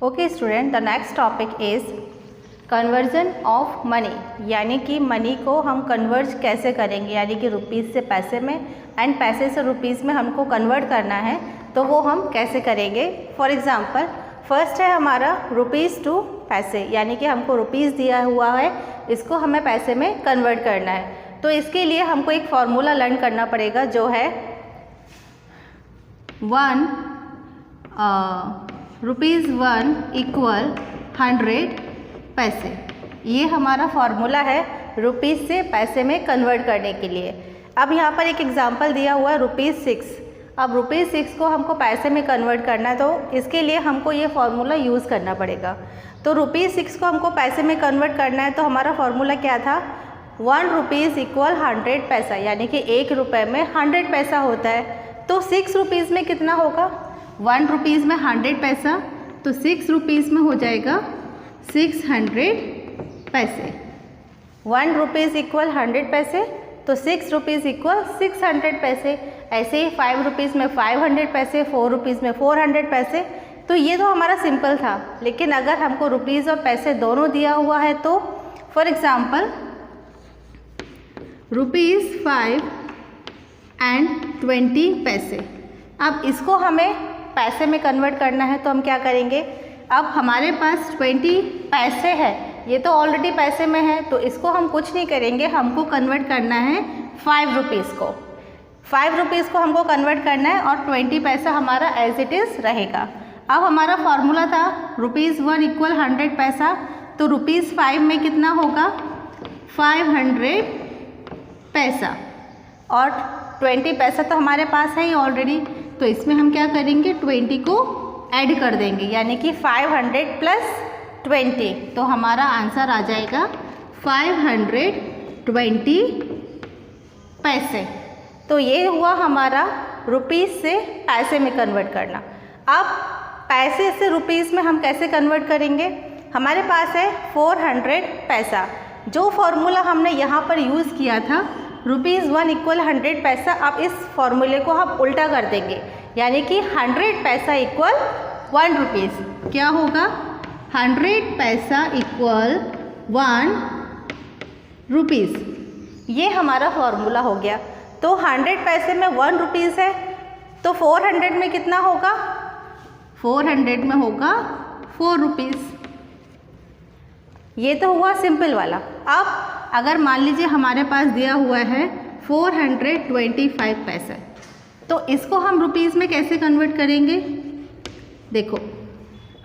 Okay student, the next topic is conversion of money, यानी कि money को हम कन्वर्ज कैसे करेंगे, यानी कि रुपीज़ से पैसे में एंड पैसे से रुपीज़ में हमको कन्वर्ट करना है, तो वो हम कैसे करेंगे। फॉर एग्ज़ाम्पल फर्स्ट है हमारा रुपीज़ टू पैसे, यानी कि हमको रुपीज़ दिया हुआ है, इसको हमें पैसे में कन्वर्ट करना है। तो इसके लिए हमको एक फार्मूला लर्न करना पड़ेगा जो है ₹1 इक्वल 100 पैसे। ये हमारा फार्मूला है रुपीज़ से पैसे में कन्वर्ट करने के लिए। अब यहाँ पर एक एग्जांपल दिया हुआ है ₹6। अब ₹6 को हमको पैसे में कन्वर्ट करना है, तो इसके लिए हमको ये फार्मूला यूज़ करना पड़ेगा। तो ₹6 को हमको पैसे में कन्वर्ट करना है, तो हमारा फार्मूला क्या था, ₹1 इक्वल 100 पैसा, यानी कि ₹1 में 100 पैसा होता है। तो ₹6 में कितना होगा, ₹1 में 100 पैसा, तो ₹6 में हो जाएगा 600 पैसे। ₹1 इक्वल 100 पैसे, तो ₹6 इक्वल 600 पैसे। ऐसे ही ₹5 में 500 पैसे, ₹4 में 400 पैसे। तो ये तो हमारा सिंपल था, लेकिन अगर हमको रुपीज़ और पैसे दोनों दिया हुआ है, तो फॉर एग्ज़ाम्पल ₹5 एंड 20 पैसे। अब इसको हमें पैसे में कन्वर्ट करना है, तो हम क्या करेंगे, अब हमारे पास 20 पैसे है, ये तो ऑलरेडी पैसे में है, तो इसको हम कुछ नहीं करेंगे, हमको कन्वर्ट करना है ₹5 को। ₹5 को हमको कन्वर्ट करना है और 20 पैसा हमारा एज इट इज़ रहेगा। अब हमारा फार्मूला था ₹1 इक्वल 100 पैसा, तो ₹5 में कितना होगा, 500 पैसा, और 20 पैसा तो हमारे पास है ही ऑलरेडी, तो इसमें हम क्या करेंगे, 20 को ऐड कर देंगे, यानी कि 500 प्लस 20, तो हमारा आंसर आ जाएगा 520 पैसे। तो ये हुआ हमारा रुपीज़ से पैसे में कन्वर्ट करना। अब पैसे से रुपीज़ में हम कैसे कन्वर्ट करेंगे, हमारे पास है 400 पैसा। जो फॉर्मूला हमने यहाँ पर यूज़ किया था ₹1 इक्वल 100 पैसा, अब इस फॉर्मूले को हम उल्टा कर देंगे, यानी कि 100 पैसा इक्वल ₹1। क्या होगा, 100 पैसा इक्वल ₹1। ये हमारा फॉर्मूला हो गया। तो 100 पैसे में ₹1 है, तो 400 में कितना होगा, 400 में होगा ₹4। ये तो हुआ सिंपल वाला। अब अगर मान लीजिए हमारे पास दिया हुआ है 425 पैसा, तो इसको हम रुपीज़ में कैसे कन्वर्ट करेंगे। देखो,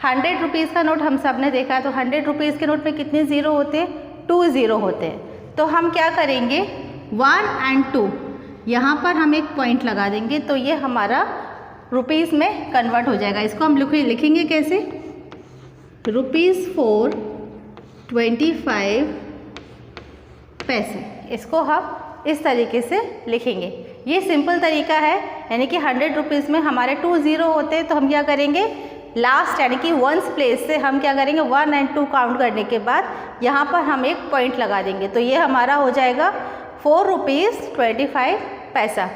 ₹100 का नोट हम सब ने देखा, तो ₹100 के नोट में कितने ज़ीरो होते हैं, 2 ज़ीरो होते हैं। तो हम क्या करेंगे, 1 और 2 यहाँ पर हम एक पॉइंट लगा देंगे, तो ये हमारा रुपीज़ में कन्वर्ट हो जाएगा। इसको हम लिखेंगे कैसे, ₹425 पैसे। इसको हम इस तरीके से लिखेंगे। ये सिंपल तरीका है, यानी कि ₹100 में हमारे 2 ज़ीरो होते हैं, तो हम क्या करेंगे, लास्ट यानी कि वंस प्लेस से हम क्या करेंगे, 1 और 2 काउंट करने के बाद यहाँ पर हम एक पॉइंट लगा देंगे, तो ये हमारा हो जाएगा ₹4.25 पैसा।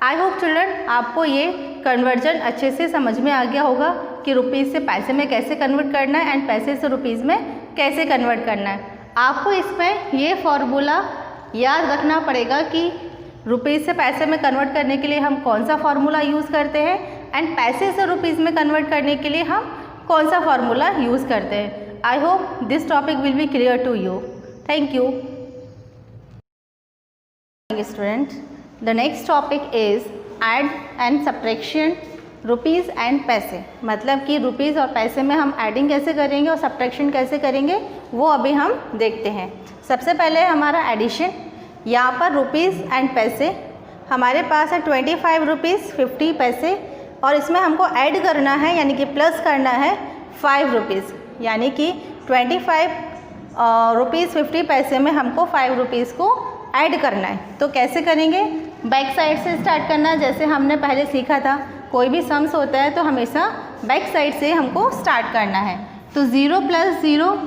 आई होप चिल्ड्रन आपको ये कन्वर्जन अच्छे से समझ में आ गया होगा कि रुपीज़ से पैसे में कैसे कन्वर्ट करना है एंड पैसे से रुपीज़ में कैसे कन्वर्ट करना है। आपको इसमें ये फार्मूला याद रखना पड़ेगा कि रुपीज़ से पैसे में कन्वर्ट करने के लिए हम कौन सा फार्मूला यूज़ करते हैं एंड पैसे से रुपीज़ में कन्वर्ट करने के लिए हम कौन सा फार्मूला यूज़ करते हैं। I hope this topic will be clear to you. Thank you student. The next topic is add and subtraction rupees and paise, मतलब कि रुपीज़ और पैसे में हम एडिंग कैसे करेंगे और सब्ट्रैक्शन कैसे करेंगे, वो अभी हम देखते हैं। सबसे पहले हमारा एडिशन। यहाँ पर रुपीज़ एंड पैसे हमारे पास है ₹25 पैसे, और इसमें हमको ऐड करना है, यानी कि प्लस करना है ₹5, यानी कि ₹50 में हमको ₹5 को ऐड करना है। तो कैसे करेंगे, बैक साइड से स्टार्ट करना है, जैसे हमने पहले सीखा था। कोई भी सम्स होता है तो हमेशा बैक साइड से हमको स्टार्ट करना है। तो 0 + 0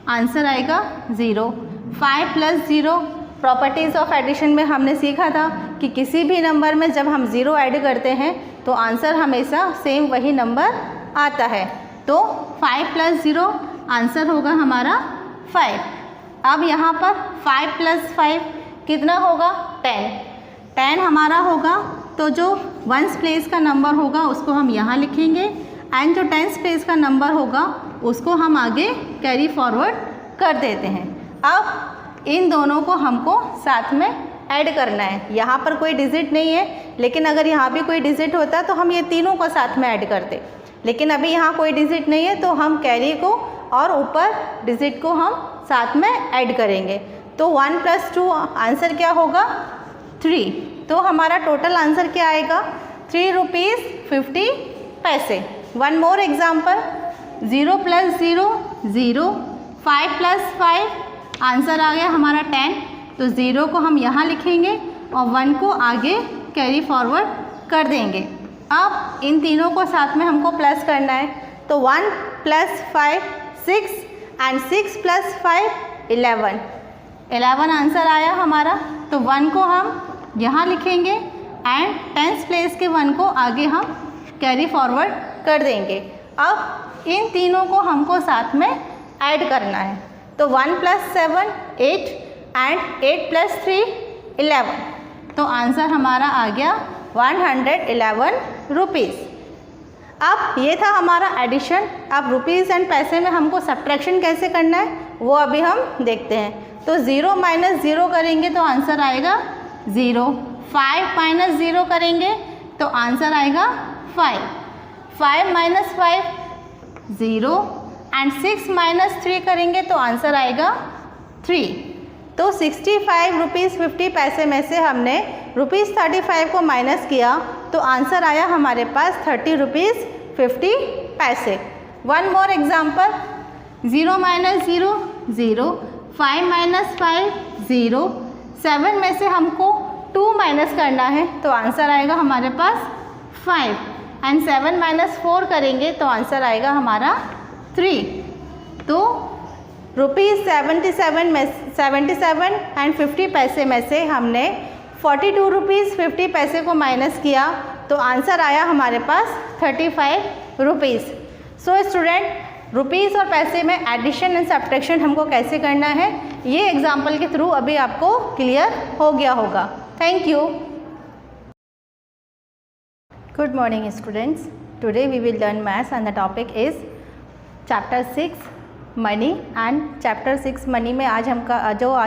आंसर आएगा 0। 5 + 0 प्रॉपर्टीज़ ऑफ एडिशन में हमने सीखा था कि किसी भी नंबर में जब हम 0 ऐड करते हैं तो आंसर हमेशा सेम वही नंबर आता है। तो 5 + 0 आंसर होगा हमारा 5। अब यहाँ पर 5 + 5 कितना होगा 10 हमारा होगा। तो जो 1s प्लेस का नंबर होगा उसको हम यहाँ लिखेंगे एंड जो 10s प्लेस का नंबर होगा उसको हम आगे कैरी फॉरवर्ड कर देते हैं। अब इन दोनों को हमको साथ में ऐड करना है। यहाँ पर कोई डिजिट नहीं है, लेकिन अगर यहाँ भी कोई डिजिट होता तो हम ये तीनों को साथ में ऐड करते, लेकिन अभी यहाँ कोई डिजिट नहीं है तो हम कैरी को और ऊपर डिजिट को हम साथ में ऐड करेंगे। तो 1 + 2 आंसर क्या होगा 3। तो हमारा टोटल आंसर क्या आएगा 3 रुपीज़ 50 पैसे। वन मोर एग्जाम्पल, 0 + 0 0, 5 + 5 आंसर आ गया हमारा 10। तो 0 को हम यहाँ लिखेंगे और 1 को आगे कैरी फॉरवर्ड कर देंगे। अब इन तीनों को साथ में हमको प्लस करना है। तो 1 + 5 6 एंड 6 + 5 11 आंसर आया हमारा। तो 1 को हम यहाँ लिखेंगे एंड 10s प्लेस के 1 को आगे हम कैरी फॉरवर्ड कर देंगे। अब इन तीनों को हमको साथ में ऐड करना है। तो 1 + 7 8 एंड 8 + 3 11। तो आंसर हमारा आ गया 111 रुपीज़। अब ये था हमारा एडिशन। अब रुपीज़ एंड पैसे में हमको सब्ट्रैक्शन कैसे करना है वो अभी हम देखते हैं। तो 0 - 0 करेंगे तो आंसर आएगा 0। 5 - 0 करेंगे तो आंसर आएगा 5। 5 - 5 0 एंड 6 - 3 करेंगे तो आंसर आएगा 3। तो 65 रुपीज़ 50 पैसे में से हमने रुपीज़ 35 को माइनस किया तो आंसर आया हमारे पास 30 रुपीज़ 50 पैसे। वन मोर एग्जाम्पल, 0 - 0 0, 5 - 5 0, 7 में से हमको 2 माइनस करना है तो आंसर आएगा हमारे पास 5 एंड 7 - 4 करेंगे तो आंसर आएगा हमारा 3। तो रुपीज़ 77 एंड 50 पैसे में से हमने 42 रुपीज़ 50 पैसे को माइनस किया तो आंसर आया हमारे पास 35 रुपीज़। सो स्टूडेंट, रुपीज़ और पैसे में एडिशन एंड सब्ट्रैक्शन हमको कैसे करना है ये एग्जाम्पल के थ्रू अभी आपको क्लियर हो गया होगा। Thank you. Good morning students, today we will learn maths and the topic is chapter 6 money. And chapter 6 money में आज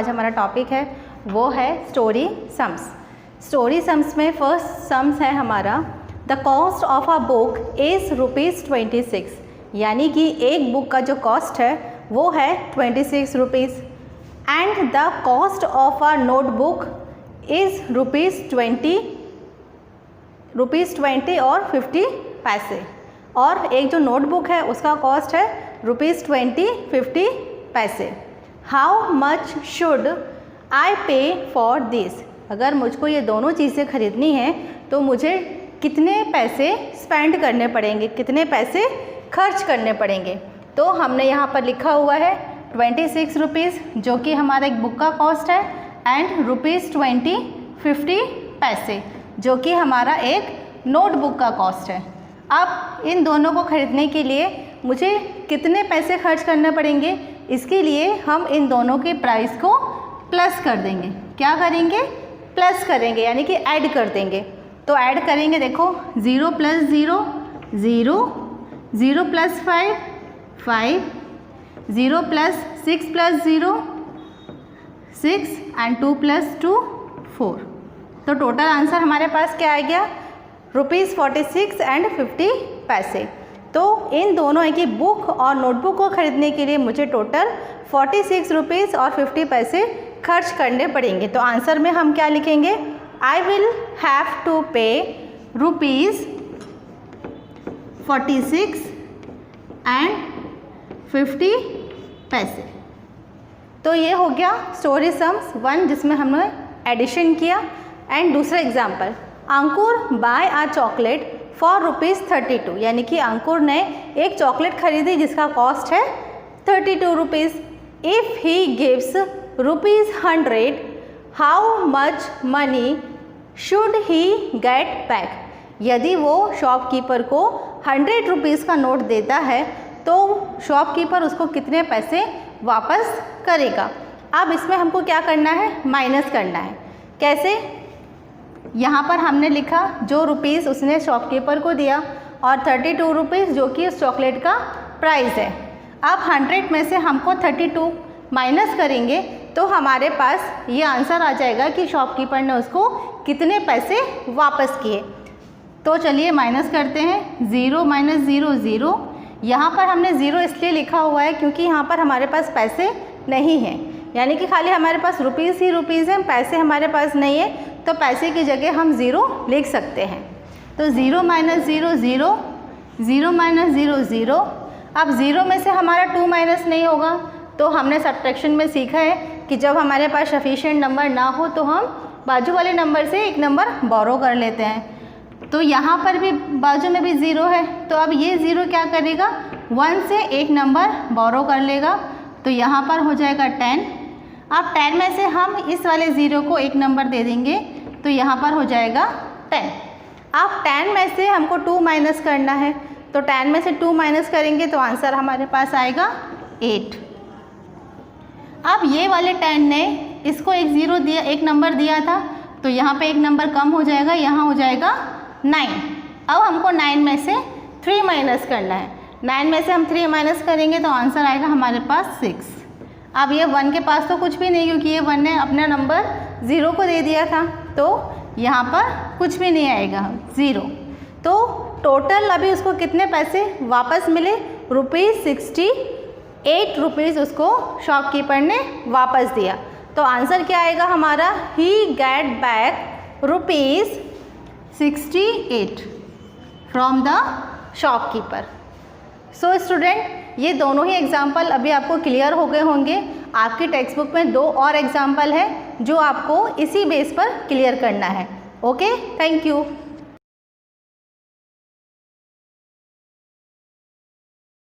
हमारा टॉपिक है वो है स्टोरी सम्स। स्टोरी सम्स में फर्स्ट सम्स है हमारा the cost of a book is ₹26, यानी कि एक बुक का जो कॉस्ट है वो है 26 rupees and the cost of a notebook is ₹20 और 50 पैसे। और एक जो नोटबुक है उसका कॉस्ट है ₹20 50 पैसे। हाउ मच शुड आई पे फॉर दिस? अगर मुझको ये दोनों चीज़ें खरीदनी हैं तो मुझे कितने पैसे स्पेंड करने पड़ेंगे, कितने पैसे खर्च करने पड़ेंगे? तो हमने यहाँ पर लिखा हुआ है 26 रुपीज़ जो कि हमारा एक बुक का कॉस्ट है एंड ₹20 50 पैसे जो कि हमारा एक नोटबुक का कॉस्ट है। अब इन दोनों को खरीदने के लिए मुझे कितने पैसे खर्च करने पड़ेंगे, इसके लिए हम इन दोनों के प्राइस को प्लस कर देंगे। क्या करेंगे? प्लस करेंगे, यानी कि ऐड कर देंगे। तो ऐड करेंगे, देखो 0 + 0 0, 0 + 5 5, 0 + 6 + 0 6 एंड 2 + 2 4। तो टोटल आंसर हमारे पास क्या आ गया ₹46 एंड 50 पैसे। तो इन दोनों की बुक और नोटबुक को खरीदने के लिए मुझे टोटल 46 रुपीज़ और 50 पैसे खर्च करने पड़ेंगे। तो आंसर में हम क्या लिखेंगे? आई विल हैव टू पे ₹46 एंड 50 पैसे। तो ये हो गया स्टोरी सम्स 1 जिसमें हमने एडिशन किया। एंड दूसरा example, Ankur buy a chocolate for ₹32, यानी कि अंकुर ने एक चॉकलेट खरीदी जिसका कॉस्ट है 32 rupees. If he gives ₹100, how much money should he get back? यदि वो शॉपकीपर को 100 रुपीज़ का नोट देता है तो शॉपकीपर उसको कितने पैसे वापस करेगा। अब इसमें हमको क्या करना है, माइनस करना है। कैसे, यहाँ पर हमने लिखा जो रुपीज़ उसने शॉपकीपर को दिया और 32 रुपीज़ जो कि उस चॉकलेट का प्राइस है। अब 100 में से हमको 32 माइनस करेंगे तो हमारे पास ये आंसर आ जाएगा कि शॉपकीपर ने उसको कितने पैसे वापस किए। तो चलिए माइनस करते हैं। 0 - 0 0। यहाँ पर हमने 0 इसलिए लिखा हुआ है क्योंकि यहाँ पर हमारे पास पैसे नहीं हैं, यानी कि खाली हमारे पास रुपीज़ ही रुपीज़ हैं, पैसे हमारे पास नहीं है, तो पैसे की जगह हम 0 लिख सकते हैं। तो 0 - 0 0, 0 - 0 0। अब 0 में से हमारा 2 माइनस नहीं होगा, तो हमने सब्ट्रैक्शन में सीखा है कि जब हमारे पास सफिशिएंट नंबर ना हो तो हम बाजू वाले नंबर से एक नंबर बोरो कर लेते हैं। तो यहाँ पर भी बाजू में भी 0 है, तो अब ये 0 क्या करेगा, 1 से एक नंबर बोरो कर लेगा, तो यहाँ पर हो जाएगा 10। अब 10 में से हम इस वाले 0 को एक नंबर दे देंगे, तो यहाँ पर हो जाएगा 10। अब 10 में से हमको 2 माइनस करना है, तो 10 में से 2 माइनस करेंगे तो आंसर हमारे पास आएगा 8। अब ये वाले 10 ने इसको एक 0 दिया, एक नंबर दिया था, तो यहाँ पे एक नंबर कम हो जाएगा, यहाँ हो जाएगा 9। अब हमको 9 में से 3 माइनस करना है। 9 में से हम 3 माइनस करेंगे तो आंसर आएगा हमारे पास 6। अब ये 1 के पास तो कुछ भी नहीं, क्योंकि ये 1 ने अपना नंबर 0 को दे दिया था, तो यहाँ पर कुछ भी नहीं आएगा, 0। तो टोटल अभी उसको कितने पैसे वापस मिले, ₹68 रुपीज़ उसको शॉपकीपर ने वापस दिया। तो आंसर क्या आएगा हमारा, he get back ₹68 from the shopkeeper. So student, ये दोनों ही एग्जाम्पल अभी आपको क्लियर हो गए होंगे। आपकी टेक्स्ट बुक में 2 और एग्जाम्पल है जो आपको इसी बेस पर क्लियर करना है। Okay, thank you.